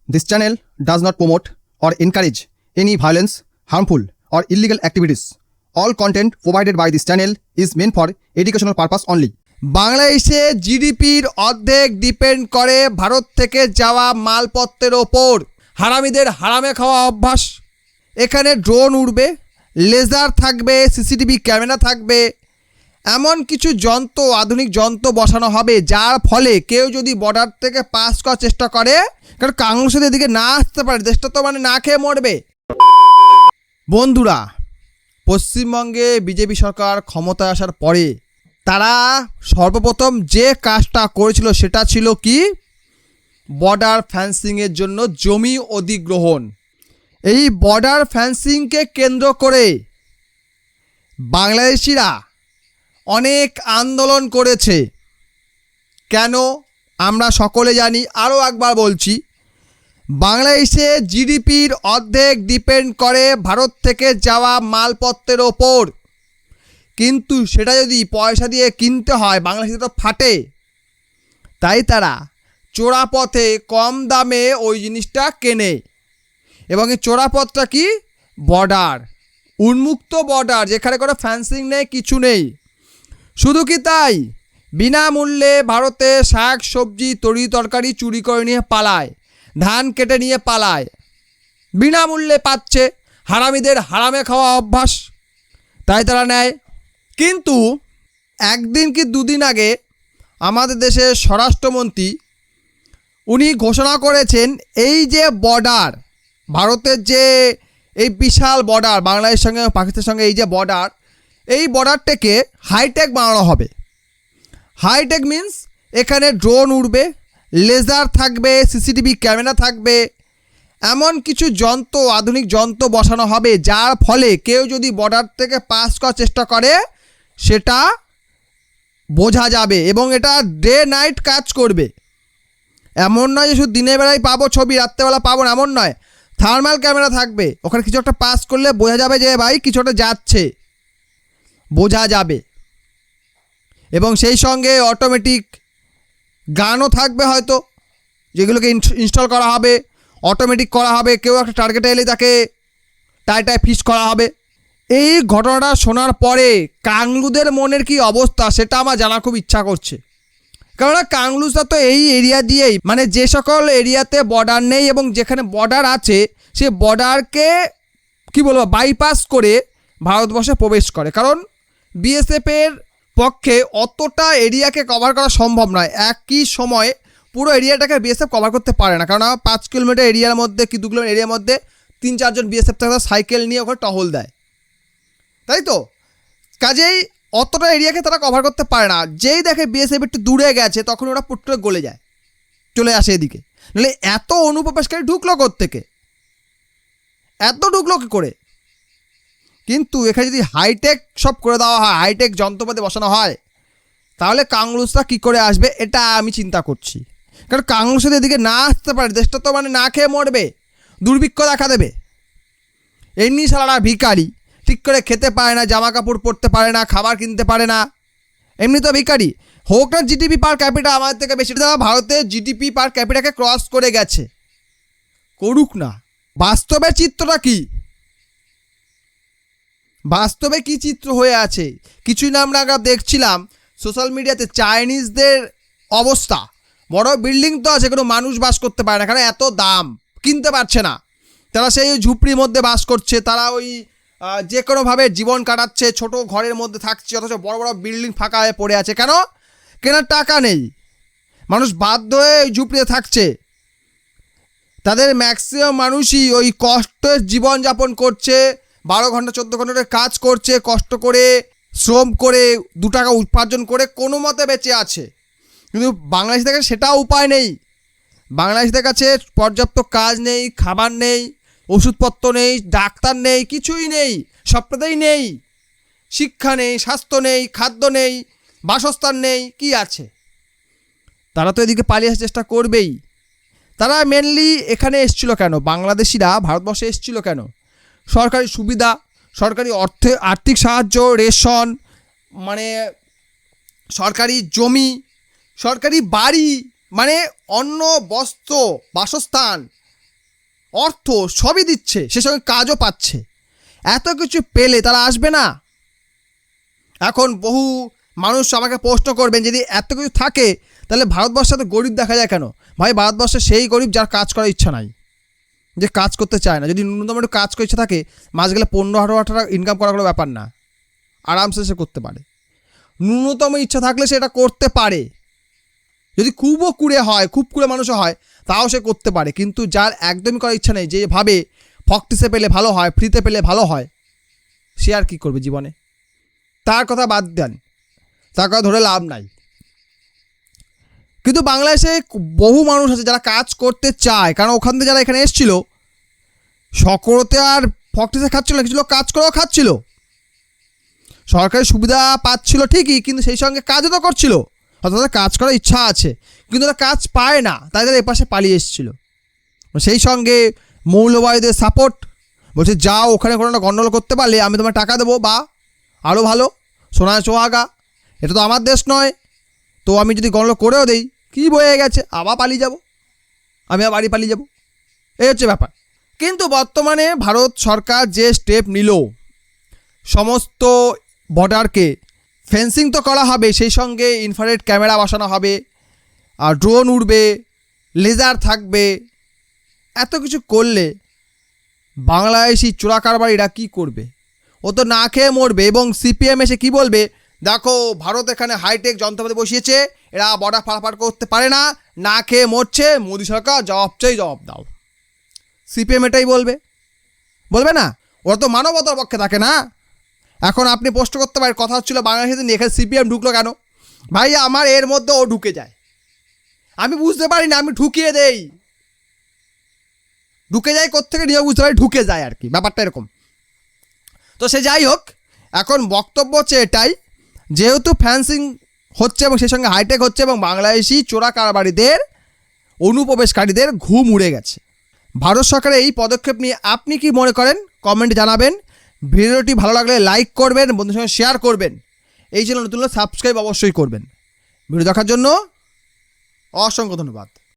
This channel does not promote or encourage any violence, harmful, or illegal activities. All content provided by this channel is meant for educational purpose only. বাংলাদেশে জিডিপির অর্ধেক depend করে ভারত থেকে যাওয়া মালপত্রের ওপর। হারামিদের হারামে খাওয়া অভ্যাস। এখানে ড্রোন উড়বে, লেজার থাকবে, সিসিটিভি ক্যামেরা থাকবে, এমন কিছু যন্ত্র, আধুনিক যন্ত্র বসানো হবে যার ফলে কেউ যদি বর্ডার থেকে পাস করার চেষ্টা করে, কারণ কাংলাদেশ এদিকে না আসতে পারে, দেশটা তো মানে না খেয়ে মরবে। বন্ধুরা, পশ্চিমবঙ্গে বিজেপি সরকার ক্ষমতায় আসার পরে তারা সর্বপ্রথম যে কাজটা করেছিল সেটা ছিল কি, বর্ডার ফেন্সিংয়ের জন্য জমি অধিগ্রহণ। এই বর্ডার ফেন্সিংকে কেন্দ্র করে বাংলাদেশিরা অনেক আন্দোলন করেছে। কেন আমরা সকলে জানি, আরও একবার বলছি, বাংলাদেশে জিডিপির অর্ধেক ডিপেন্ড করে ভারত থেকে যাওয়া মালপত্রের ওপর। কিন্তু সেটা যদি পয়সা দিয়ে কিনতে হয়, বাংলাদেশে তো ফাটে, তাই তারা চোরাপথে কম দামে ওই জিনিসটা কেনে। এবং এই চোরাপথটা কি, বর্ডার, উন্মুক্ত বর্ডার, যেখানে কোনো ফেন্সিং নেই, কিছু নেই। শুধু কি তাই, বিনামূল্যে ভারতে শাক সবজি তরি তরকারি চুরি করে নিয়ে পালায়, ধান কেটে নিয়ে পালায়, বিনামূল্যে পাচ্ছে। হারামিদের হারামে খাওয়া অভ্যাস, তাই তারা নেয়। কিন্তু একদিন কি দুদিন আগে আমাদের দেশের স্বরাষ্ট্রমন্ত্রী উনি ঘোষণা করেছেন, এই যে বর্ডার, ভারতের যে এই বিশাল বর্ডার, বাংলাদেশের সঙ্গে পাকিস্তানের সঙ্গে এই যে বর্ডার, এই বর্ডারটাকে হাইটেক বানানো হবে। হাইটেক মিন্স এখানে ড্রোন উড়বে, লেজার থাকবে, সিসিটিভি ক্যামেরা থাকবে, এমন কিছু যন্ত্র, আধুনিক যন্ত্র বসানো হবে যার ফলে কেউ যদি বর্ডার থেকে পাস করার চেষ্টা করে সেটা বোঝা যাবে এবং এটা ডে নাইট কাজ করবে। এমন নয় যে শুধু দিনের বেলায় পাবো ছবি, রাত্রেবেলা পাবো না, এমন নয়। থার্মাল ক্যামেরা থাকবে, ওখানে কিছু একটা পাস করলে বোঝা যাবে যে ভাই কিছু একটা যাচ্ছে, বোঝা যাবে। এবং সেই সঙ্গে অটোমেটিক গানও থাকবে হয়তো, যেগুলোকে ইনস্টল করা হবে, অটোমেটিক করা হবে। কেউ একটা টার্গেটে এলে তাকে টাই ফিক্স করা হবে। এই ঘটনাটা শোনার পরে কাংলুদের মনের কি অবস্থা সেটা আমার জানা খুব ইচ্ছা করছে। কেননা কাংলুসরা তো এই এরিয়া দিয়েই, মানে যে সকল এরিয়াতে বর্ডার নেই এবং যেখানে বর্ডার আছে সে বর্ডারকে কি বলবো বাইপাস করে ভারতবর্ষে প্রবেশ করে। কারণ বিএসএফের পক্ষে অতটা এরিয়াকে কভার করা সম্ভব নয়। একই সময়ে পুরো এরিয়াটাকে বিএসএফ কভার করতে পারে না, কারণ 5 কিলোমিটার এরিয়ার মধ্যে কি 2 কিলোমিটার এরিয়ার মধ্যে 3-4 জন বিএসএফ থেকে সাইকেল নিয়ে ওখানে টহল দেয়, তাই তো। কাজেই অতটা এরিয়াকে তারা কভার করতে পারে না। যেই দেখে বিএসএফ একটু দূরে গেছে তখন ওরা পুট করে গলে যায়, চলে আসে এদিকে। নাহলে এত অনুপ্রবেশকারী ঢুকলো কোত্থেকে, এত ঢুকলো কী করে? কিন্তু এখানে যদি হাইটেক সব করে দেওয়া হয়, হাইটেক যন্ত্রপাতি বসানো হয়, তাহলে কাংলুসরা কী করে আসবে এটা আমি চিন্তা করছি। কারণ কাংলুসরা এদিকে না আসতে পারে, দেশটা তো মানে না খেয়ে মরবে, দুর্ভিক্ষ দেখা দেবে। এমনি সালারা ভিখারি, ঠিক করে খেতে পারে না, জামা কাপড় পরতে পারে না, খাবার কিনতে পারে না, এমনি তো ভিখারি। হোক না জিডিপি পার ক্যাপিটা আমাদের থেকে বেশি, ভারতের জিডিপি পার ক্যাপিটাকে ক্রস করে গেছে, করুক না। বাস্তবের চিত্রটা কি, বাস্তবে কি চিত্র হয়ে আছে কিছুই না। আমরা দেখছিলাম সোশ্যাল মিডিয়াতে চাইনিজদের অবস্থা, বড় বিল্ডিং তো আছে, কোনো মানুষ বাস করতে পারে না, কারণ এত দাম, কিনতে পারছে না। তারা সেই ঝুপড়ির মধ্যে বাস করছে, তারা ওই যে কোনোভাবে জীবন কাটাচ্ছে, ছোট ঘরের মধ্যে থাকছে, অথচ বড় বড় বিল্ডিং ফাঁকা হয়ে পড়ে আছে। কেন? কেনার টাকা নেই, মানুষ বাধ্য হয়ে ওই ঝুপড়িতে থাকছে। তাদের ম্যাক্সিমাম মানুষই ওই কষ্টের জীবনযাপন করছে, 12 ঘন্টা 14 ঘন্টা কাজ করছে, কষ্ট করে শ্রম করে 2 টাকা উপার্জন করে কোনো মতে বেঁচে আছে। কিন্তু বাংলাদেশের কাছে সেটাও উপায় নেই। বাংলাদেশের কাছে পর্যাপ্ত কাজ নেই, খাবার নেই, ওষুধপত্র নেই, ডাক্তার নেই, কিছুই নেই, সবটাতেই নেই। শিক্ষা নেই, স্বাস্থ্য নেই, খাদ্য নেই, বাসস্থান নেই, কি আছে? তারা তো এদিকে পালিয়ে আসার চেষ্টা করবেই। তারা মেনলি এখানে এসেছিল কেন, বাংলাদেশিরা ভারতবর্ষে এসেছিল কেন? সরকারি সুবিধা, সরকারি আর্থিক সাহায্য, রেশন, মানে সরকারি জমি, সরকারি বাড়ি, মানে অন্ন, বস্ত্র, বাসস্থান, অর্থ সবই দিচ্ছে, সে সঙ্গে কাজও পাচ্ছে, এত কিছু পেলে তারা আসবে না? এখন বহু মানুষ আমাকে প্রশ্ন করবেন, যদি এত কিছু থাকে তাহলে ভারতবর্ষে তো গরিব দেখা যায় কেন? ভাই, ভারতবর্ষে সেই গরিব যার কাজ করার ইচ্ছা নাই, যে কাজ করতে চায় না। যদি ন্যূনতম একটু কাজ করার ইচ্ছা থাকে, মাস গেলে 15-18 টাকা ইনকাম করার কোনো ব্যাপার না, আরামসে সে করতে পারে। ন্যূনতম ইচ্ছা থাকলে সেটা করতে পারে। যদি খুবও কুড়ে হয়, খুব কুড়ে মানুষও হয়, তাও সে করতে পারে। কিন্তু যার একদমই করার ইচ্ছা নেই, যে ভাবে ফকটিসে পেলে ভালো হয়, ফ্রিতে পেলে ভালো হয়, সে আর কী করবে জীবনে? তার কথা বাদ দেন, তার কথা ধরে লাভ নাই। কিন্তু বাংলাদেশে বহু মানুষ আছে যারা কাজ করতে চায়, কারণ ওখান থেকে যারা এখানে এসেছিল সকলতে আর ফকটিসে খাচ্ছিল না, কিছু লোক কাজ করেও খাচ্ছিল, সরকারি সুবিধা পাচ্ছিল ঠিকই, কিন্তু সেই সঙ্গে কাজও তো করছিল। অর্থাৎ তাদের কাজ করার ইচ্ছা আছে, কিন্তু তারা কাজ পায় না, তাই তারা এপাশে পালিয়ে এসেছিলো। সেই সঙ্গে মৌলবাদীদের সাপোর্ট, বলছে যাও ওখানে কোনো গণ্ডগোল করতে পারলে আমি তোমার টাকা দেবো, বা আরও ভালো সোনায় সোহাগা, এটা তো আমার দেশ নয়, তো আমি যদি গণ্ডগোল করেও দেই কী বয়ে গেছে, আবার পালিয়ে যাব, আমি আবার বাড়ি পালিয়ে যাব, এই হচ্ছে ব্যাপার। কিন্তু বর্তমানে ভারত সরকার যে স্টেপ নিল, সমস্ত বর্ডারকে ফেন্সিং তো করা হবে, সেই সঙ্গে ইনফ্রারেড ক্যামেরা বসানো হবে, আর ড্রোন উড়বে, লেজার থাকবে, এত কিছু করলে বাংলাদেশি চোরাকারবারিরা কী করবে? ও তো না খেয়ে মরবে। এবং সিপিএম এসে কী বলবে, দেখো ভারত এখানে হাইটেক যন্ত্রপাতি বসিয়েছে, এরা বর্ডার পারাপার করতে পারে না, না খেয়ে মরছে, মোদি সরকার জবাব চাই, জবাব দাও। সিপিএম এটাই বলবে, বলবে না? ওরা তো মানবতার পক্ষে থাকে না। এখন আপনি প্রশ্ন করতে পারেন, কথা হচ্ছিল বাংলাদেশে এখানে সিপিএম ঢুকলো কেন? ভাই, আমার এর মধ্যে ও ঢুকে যায়, আমি বুঝতে পারি না, আমি ঢুকিয়ে দেই, ঢুকে যায় কোত্থেকে নিয়ে বুঝতে পারি, ঢুকে যায় আর কি, ব্যাপারটা এরকম। তো সে যাই হোক, এখন বক্তব্য হচ্ছে এটাই, যেহেতু ফ্যান্সিং হচ্ছে এবং সেই সঙ্গে হাইটেক হচ্ছে এবং বাংলাদেশি চোরা কারবারিদের, অনুপ্রবেশকারীদের ঘুম উড়ে গেছে। ভারত সরকারের এই পদক্ষেপ নিয়ে আপনি কি মনে করেন কমেন্টে জানাবেন। ভিডিওটি ভালো লাগলে লাইক করবেন, বন্ধুদের সঙ্গে শেয়ার করবেন, এই চ্যানেল নতুন হলে সাবস্ক্রাইব অবশ্যই করবেন। ভিডিও দেখার জন্য অসংখ্য ধন্যবাদ।